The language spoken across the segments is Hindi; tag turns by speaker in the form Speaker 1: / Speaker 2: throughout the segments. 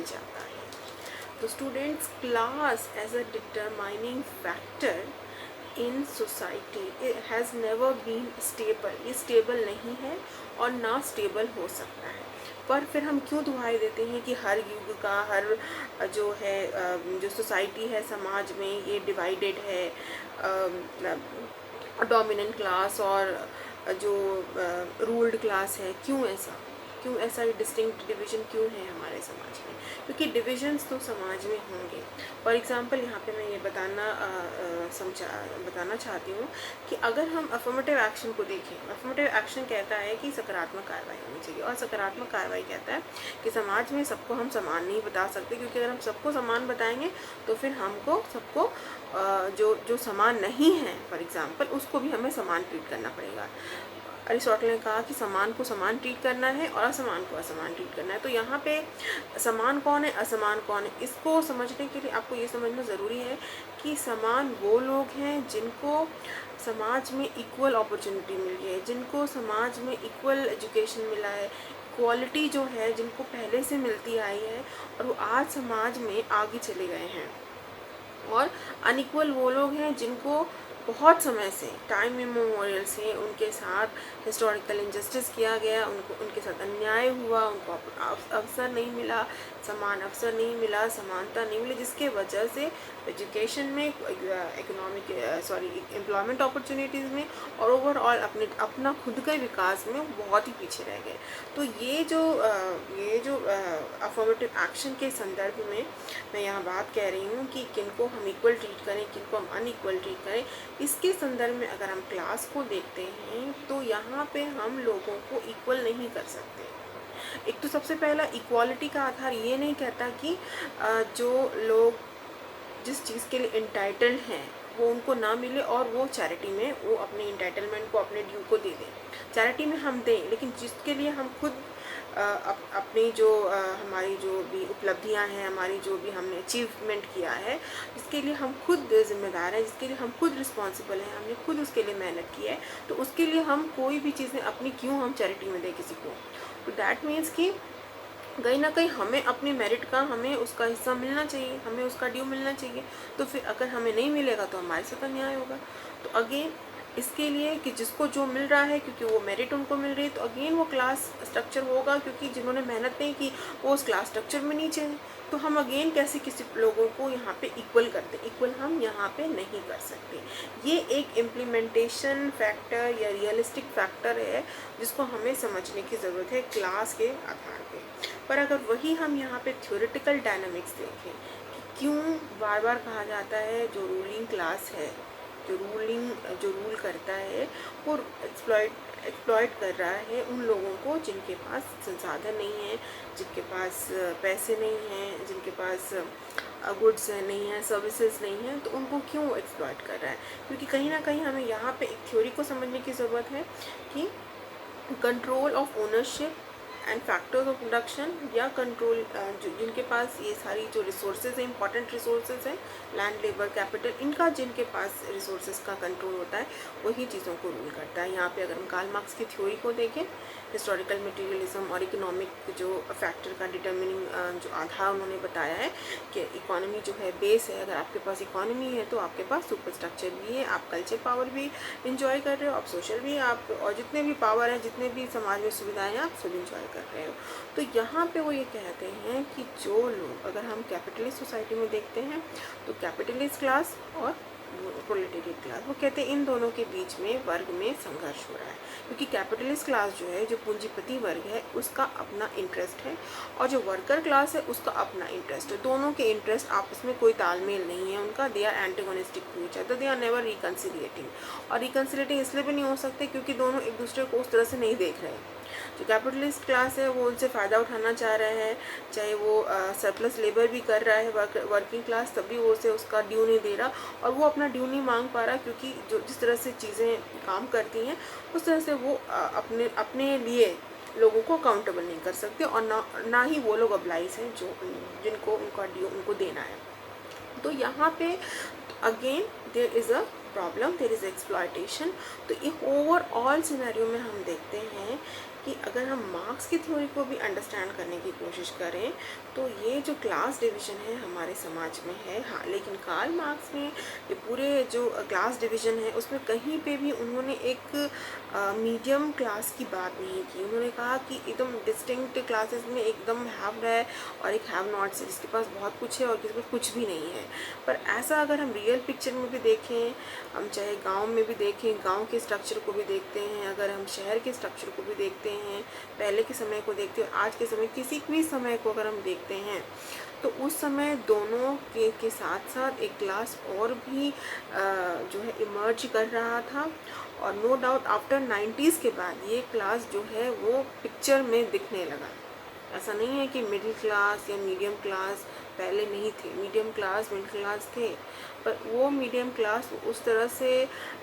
Speaker 1: बदल जाता है। तो students, class as a determining factor in society has never been stable, ये स्टेबल नहीं है और ना स्टेबल हो सकता है। पर फिर हम क्यों दुहाई देते हैं कि हर युग का हर जो है जो सोसाइटी है समाज में ये डिवाइडेड है, डोमिनेंट क्लास और जो रूल्ड क्लास है, क्यों ऐसा डिस्टिंक्ट डिवीज़न क्यों है हमारे समाज में? क्योंकि डिविजन्स तो समाज में होंगे। फॉर एग्जांपल यहाँ पे मैं ये बताना चाहती हूँ कि अगर हम अफर्मेटिव एक्शन को देखें, अफर्मेटिव एक्शन कहता है कि सकारात्मक कार्रवाई होनी चाहिए, और सकारात्मक कार्रवाई कहता है कि समाज में सबको हम समान नहीं बता सकते, क्योंकि अगर हम सबको समान बताएंगे तो फिर हमको सबको जो समान नहीं है फॉर एग्जांपल उसको भी हमें समान ट्रीट करना पड़ेगा। अरिस्टोटल ने कहा कि समान को समान ट्रीट करना है और असमान को असमान ट्रीट करना है। तो यहाँ पे समान कौन है, असमान कौन है, इसको समझने के लिए आपको ये समझना ज़रूरी है कि समान वो लोग हैं जिनको समाज में इक्वल अपॉर्चुनिटी मिली है, जिनको समाज में इक्वल एजुकेशन मिला है, क्वालिटी जो है जिनको पहले से मिलती आई है और वो आज समाज में आगे चले गए हैं। और अनइक्वल वो लोग हैं जिनको बहुत समय से, टाइम इमेमोरियल से उनके साथ हिस्टोरिकल इंजस्टिस किया गया, उनके साथ अन्याय हुआ, उनको अवसर नहीं मिला, समान अवसर नहीं मिला, समानता नहीं मिली, जिसके वजह से एजुकेशन में, एम्प्लॉयमेंट अपॉर्चुनिटीज़ में और ओवरऑल अपना खुद के विकास में बहुत ही पीछे रह गए। तो ये जो अफर्मेटिव एक्शन के संदर्भ में मैं यहाँ बात कह रही हूँ कि किनको हम इक्वल ट्रीट करें, किनको हम अनइक्वल ट्रीट करें, इसके संदर्भ में अगर हम क्लास को देखते हैं तो यहाँ पे हम लोगों को इक्वल नहीं कर सकते। एक तो सबसे पहला, इक्वालिटी का आधार ये नहीं कहता कि जो लोग जिस चीज़ के लिए इंटाइटल्ड हैं वो उनको ना मिले और वो चैरिटी में वो अपने इंटाइटलमेंट को, अपने ड्यू को दे दें। चैरिटी में हम दें, लेकिन जिसके लिए हम खुद अपनी जो हमारी जो भी उपलब्धियां हैं, हमारी जो भी हमने अचीवमेंट किया है, जिसके लिए हम खुद जिम्मेदार हैं, जिसके लिए हम खुद रिस्पॉन्सिबल हैं, हमने खुद उसके लिए मेहनत की है, तो उसके लिए हम कोई भी चीज़ें अपनी क्यों हम चैरिटी में दें किसी को? तो दैट मीन्स कि कहीं ना कहीं हमें अपने मेरिट का, हमें उसका हिस्सा मिलना चाहिए, हमें उसका ड्यू मिलना चाहिए। तो फिर अगर हमें नहीं मिलेगा तो हमारे साथ अन्याय होगा। तो अगेन इसके लिए कि जिसको जो मिल रहा है क्योंकि वो मेरिट उनको मिल रही है, तो अगेन वो क्लास स्ट्रक्चर होगा, क्योंकि जिन्होंने मेहनत नहीं की वो उस क्लास स्ट्रक्चर में नीचे हैं। तो हम अगेन कैसे किसी लोगों को यहाँ पे इक्वल करते, इक्वल हम यहाँ पे नहीं कर सकते। ये एक इम्प्लीमेंटेशन फैक्टर या रियलिस्टिक फैक्टर है जिसको हमें समझने की ज़रूरत है क्लास के आधार पे। पर अगर वही हम यहाँ पे थ्योरेटिकल डायनामिक्स देखें कि क्यों बार बार कहा जाता है जो रूलिंग क्लास है, जो रूल करता है, वो एक्सप्लॉइट कर रहा है उन लोगों को जिनके पास संसाधन नहीं है, जिनके पास पैसे नहीं हैं, जिनके पास गुड्स नहीं है, सर्विसेज नहीं है, तो उनको क्यों एक्सप्लॉइट कर रहा है? क्योंकि कहीं ना कहीं हमें यहाँ पे एक थ्योरी को समझने की ज़रूरत है कि control of ownership and factors of production, या कंट्रोल जिनके पास ये सारी जो रिसोर्सेज हैं, इंपॉर्टेंट रिसोर्सेज हैं, लैंड, लेबर, कैपिटल, इनका जिनके पास रिसोर्सेज का कंट्रोल होता है वही चीज़ों को रूल करता है। यहाँ पे अगर हम कार्ल मार्क्स की थ्योरी को देखें, हिस्टोरिकल मटेरियलिज्म और इकोनॉमिक जो फैक्टर का डिटर्मिनिंग जो आधार उन्होंने बताया है कि इकोनॉमी जो है बेस है, अगर आपके पास इकोनॉमी है तो आपके पास सुपर स्ट्रक्चर भी है, आप कल्चर पावर भी इंजॉय कर रहे हो, आप सोशल भी, आप और जितने भी पावर हैं, जितने भी समाज में सुविधाएं हैं, आप सब इंजॉय कर रहे हो। तो यहाँ पे वो ये कहते हैं कि जो लोग, अगर हम कैपिटलिस्ट सोसाइटी में देखते हैं तो कैपिटलिस्ट क्लास और प्रोलेटेरियट क्लास, वो कहते हैं इन दोनों के बीच में वर्ग में संघर्ष हो रहा है, क्योंकि कैपिटलिस्ट क्लास जो है, जो पूंजीपति वर्ग है, उसका अपना इंटरेस्ट है और जो वर्कर क्लास है उसका अपना इंटरेस्ट है। दोनों के इंटरेस्ट आपस में कोई तालमेल नहीं है उनका, they are antagonistic to each other, they are never reconciliating. और रिकन्सिलिएटिंग इसलिए भी नहीं हो सकते क्योंकि दोनों एक दूसरे को उस तरह से नहीं देख रहे हैं। जो कैपिटलिस्ट क्लास है वो उनसे फ़ायदा उठाना चाह रहे हैं, चाहे वो सरप्लस लेबर भी कर रहा है वर्किंग क्लास, तब भी वो उसे उसका ड्यू नहीं दे रहा और वो अपना ड्यू नहीं मांग पा रहा, क्योंकि जो जिस तरह से चीज़ें काम करती हैं उस तरह से वो अपने लिए लोगों को अकाउंटेबल नहीं कर सकते, और ना ही वो लोग अब्लाइज हैं जो जिनको उनका ड्यू उनको देना है। तो यहाँ पे again there is a problem, there is exploitation. तो एक ओवरऑल सिनेरियो में हम देखते हैं कि अगर हम मार्क्स की थ्योरी को भी अंडरस्टैंड करने की कोशिश करें तो ये जो क्लास डिवीज़न है हमारे समाज में है। हाँ, लेकिन कार्ल मार्क्स ने ये पूरे जो क्लास डिवीज़न है उसमें कहीं पे भी उन्होंने एक मीडियम क्लास की बात नहीं की। उन्होंने कहा कि एकदम डिस्टिंक्ट क्लासेस में एकदम हैव है और एक हैव नॉट है, जिसके पास बहुत कुछ है और किसी पास कुछ भी नहीं है। पर ऐसा अगर हम रियल पिक्चर में भी देखें, हम चाहे गांव में भी देखें, गांव के स्ट्रक्चर को भी देखते हैं, अगर हम शहर के स्ट्रक्चर को भी देखते हैं, पहले के समय को देखते हैं, आज के समय किसी भी समय को अगर हम देखते हैं तो उस समय दोनों के साथ साथ एक क्लास और भी जो है इमर्ज कर रहा था। और नो डाउट आफ्टर 90s के बाद ये क्लास जो है वो पिक्चर में दिखने लगा। ऐसा नहीं है कि मिडिल क्लास या मीडियम क्लास पहले नहीं थे, मीडियम क्लास मिडिल क्लास थे, पर वो मीडियम क्लास उस तरह से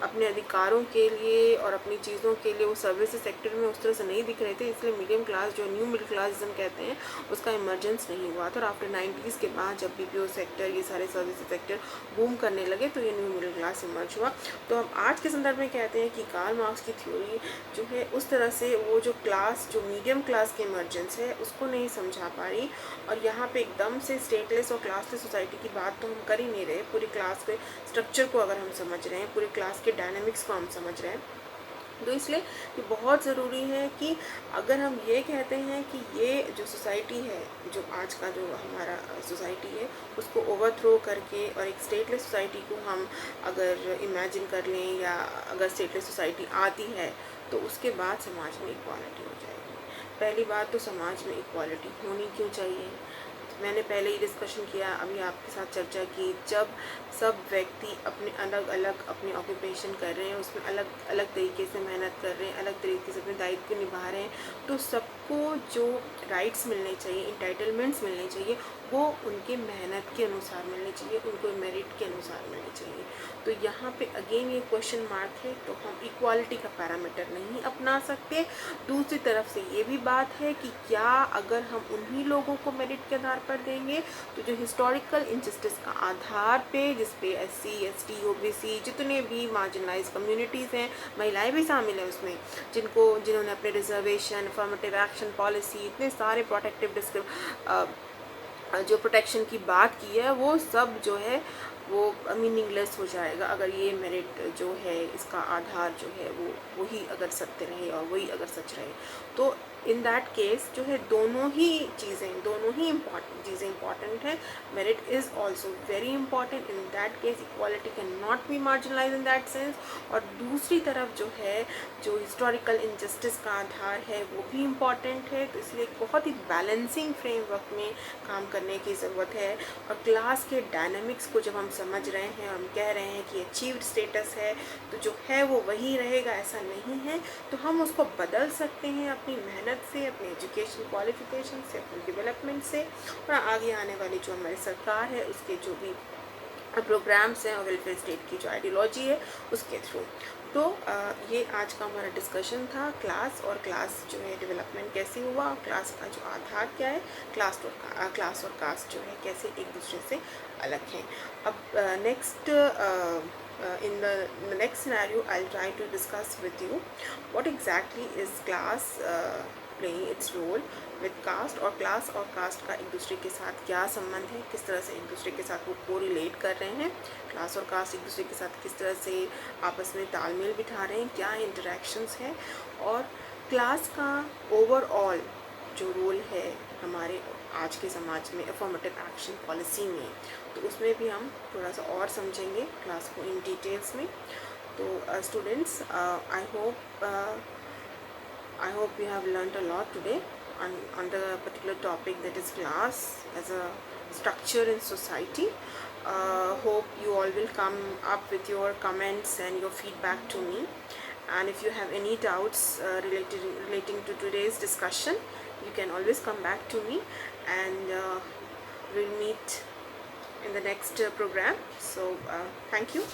Speaker 1: अपने अधिकारों के लिए और अपनी चीज़ों के लिए वो सर्विसेज सेक्टर में उस तरह से नहीं दिख रहे थे। इसलिए मीडियम क्लास जो न्यू मिडिल क्लास हम कहते हैं उसका इमरजेंस नहीं हुआ था। और आफ्टर 90s के बाद जब BPO सेक्टर, ये सारे सर्विसेज सेक्टर बूम करने लगे तो ये न्यू मिडिल क्लास इमर्ज हुआ। तो हम आज के संदर्भ में कहते हैं कि कार्ल मार्क्स की थ्योरी जो है उस तरह से वो जो क्लास, जो मीडियम क्लास की इमरजेंस है उसको नहीं समझा पा रही। और यहाँ पे एकदम से स्टेटलेस और क्लासलेस सोसाइटी की बात तो हम कर ही नहीं रहे। पूरी क्लास के स्ट्रक्चर को अगर हम समझ रहे हैं, पूरी क्लास के डायनेमिक्स को हम समझ रहे हैं, तो इसलिए ये बहुत ज़रूरी है कि अगर हम ये कहते हैं कि ये जो सोसाइटी है, जो आज का जो हमारा सोसाइटी है, उसको ओवरथ्रो करके और एक स्टेटलेस सोसाइटी को हम अगर इमेजिन कर लें, या अगर स्टेटलेस सोसाइटी आती है तो उसके बाद समाज में इक्वालिटी हो जाएगी। पहली बात तो समाज में इक्वालिटी होनी क्यों चाहिए, मैंने पहले ही डिस्कशन किया, अभी आपके साथ चर्चा की। जब सब व्यक्ति अपने अलग अलग अपने ऑक्यूपेशन कर रहे हैं, उसमें अलग अलग तरीके से मेहनत कर रहे हैं, अलग तरीके से अपने दायित्व निभा रहे हैं, तो सबको जो राइट्स मिलने चाहिए, इंटाइटलमेंट्स मिलने चाहिए, वो उनके मेहनत के अनुसार मिलने चाहिए, उनको मेरिट के अनुसार मिलने चाहिए। तो यहाँ पे अगेन ये क्वेश्चन मार्क है, तो हम इक्वालिटी का पैरामीटर नहीं अपना सकते। दूसरी तरफ से ये भी बात है कि क्या अगर हम उन्हीं लोगों को मेरिट के आधार पर देंगे तो जो हिस्टोरिकल इनजस्टिस का आधार पे, जिसपे SC ST OBC जितने भी मार्जिनलाइज कम्युनिटीज़ हैं, महिलाएं भी शामिल हैं उसमें, जिन्होंने अपने रिजर्वेशन, अफर्मेटिव एक्शन पॉलिसी, इतने सारे प्रोटेक्टिव जो प्रोटेक्शन की बात की है, वो सब जो है वो मीनिंगलेस हो जाएगा अगर ये मेरिट जो है, इसका आधार जो है वो वही अगर सत्य रहे और वही अगर सच रहे। तो इन दैट केस जो है दोनों ही चीज़ें इम्पॉर्टेंट है। Merit is also very important. In that case equality can not be marginalise in that sense. और दूसरी तरफ जो है, जो हिस्टोरिकल इनजस्टिस का आधार है वो भी इम्पॉर्टेंट है। तो इसलिए बहुत ही बैलेंसिंग फ्रेमवर्क में काम करने की ज़रूरत है। और क्लास के डायनामिक्स को जब हम समझ रहे हैं और हम कह रहे हैं कि अचीव्ड स्टेटस है तो जो है वो वही रहेगा, ऐसा नहीं है। तो हम उसको बदल सकते हैं अपनी मेहनत से, अपने एजुकेशन क्वालिफिकेशन से, अपने डेवलपमेंट से, और आगे आने वाली जो हमारी सरकार है उसके जो भी प्रोग्राम्स हैं और वेलफेयर स्टेट की जो आइडियोलॉजी है उसके थ्रू। तो ये आज का हमारा डिस्कशन था, क्लास जो है डेवलपमेंट कैसे हुआ, और क्लास का जो आधार क्या है, क्लास और कास्ट जो है कैसे एक दूसरे से अलग हैं। अब next in the next scenario I'll try to discuss with you what exactly is class playing its role with caste, और क्लास और कास्ट का एक दूसरे के साथ क्या संबंध है, किस तरह से एक दूसरे के साथ वो कोरिलेट कर रहे हैं, क्लास और कास्ट एक दूसरे के साथ किस तरह से आपस में तालमेल बिठा रहे हैं, क्या इंटरेक्शंस हैं, और क्लास का ओवरऑल जो रोल है हमारे आज के समाज में अफर्मेटिव एक्शन पॉलिसी में, तो उसमें भी हम थोड़ा सा और समझेंगे क्लास को इन डिटेल्स में। तो students, I hope you have learnt a lot today on the particular topic, that is class as a structure in society. Hope you all will come up with your comments and your feedback to me. And if you have any doubts relating to today's discussion, you can always come back to me, and we'll meet in the next program. So thank you.